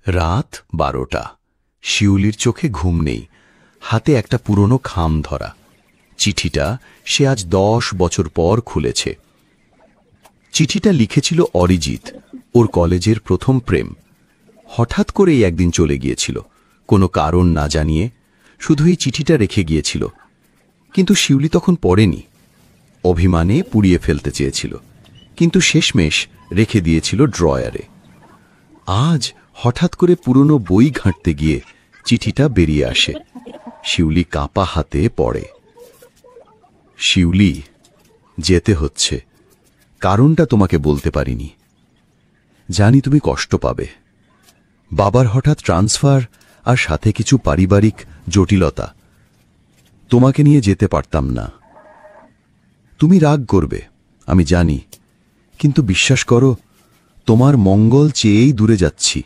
রাত 12টা। শিউলির চোখে ঘুম নেই, হাতে একটা পুরনো খাম ধরা চিঠিটা সে আজ 10 বছর পর খুলেছে। চিঠিটা লিখেছিল অরিজিৎ, ওর কলেজের প্রথম প্রেম। হঠাৎ করেই একদিন চলে গিয়েছিল, কোনো কারণ না জানিয়ে, শুধু এই চিঠিটা রেখে গিয়েছিল। কিন্তু শিউলি তখন পড়েনি, অভিমানে পুড়িয়ে ফেলতে চেয়েছিল, কিন্তু শেষমেশ রেখে দিয়েছিল ড্রয়ারে। আজ হঠাৎ করে পুরনো বই ঘাঁটতে গিয়ে চিঠিটা বেরিয়ে আসে। শিউলি কাঁপা হাতে পড়ে। শিউলি, যেতে হচ্ছে, কারণটা তোমাকে বলতে পারিনি। জানি তুমি কষ্ট পাবে। বাবার হঠাৎ ট্রান্সফার আর সাথে কিছু পারিবারিক জটিলতা, তোমাকে নিয়ে যেতে পারতাম না। তুমি রাগ করবে, আমি জানি, কিন্তু বিশ্বাস করো, তোমার মঙ্গল চেয়েই দূরে যাচ্ছি।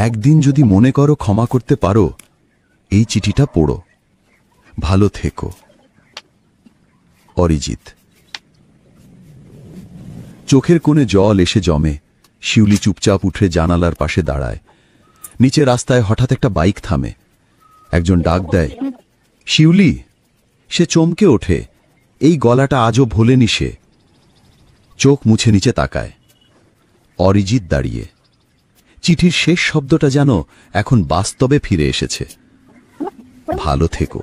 একদিন যদি মনে করো ক্ষমা করতে পারো, এই চিঠিটা পড়ো। ভালো থেকো, অরিজিৎ। চোখের কোণে জল এসে জমে। শিউলি চুপচাপ উঠে জানালার পাশে দাঁড়ায়। নিচে রাস্তায় হঠাৎ একটা বাইক থামে। একজন ডাক দেয়, শিউলি। সে চমকে ওঠে, এই গলাটা আজও ভোলেনি সে। চোখ মুছে নিচে তাকায়। অরিজিৎ দাঁড়িয়ে। চিঠির শেষ শব্দটা যেন এখন বাস্তবে ফিরে এসেছে। ভালো থেকো।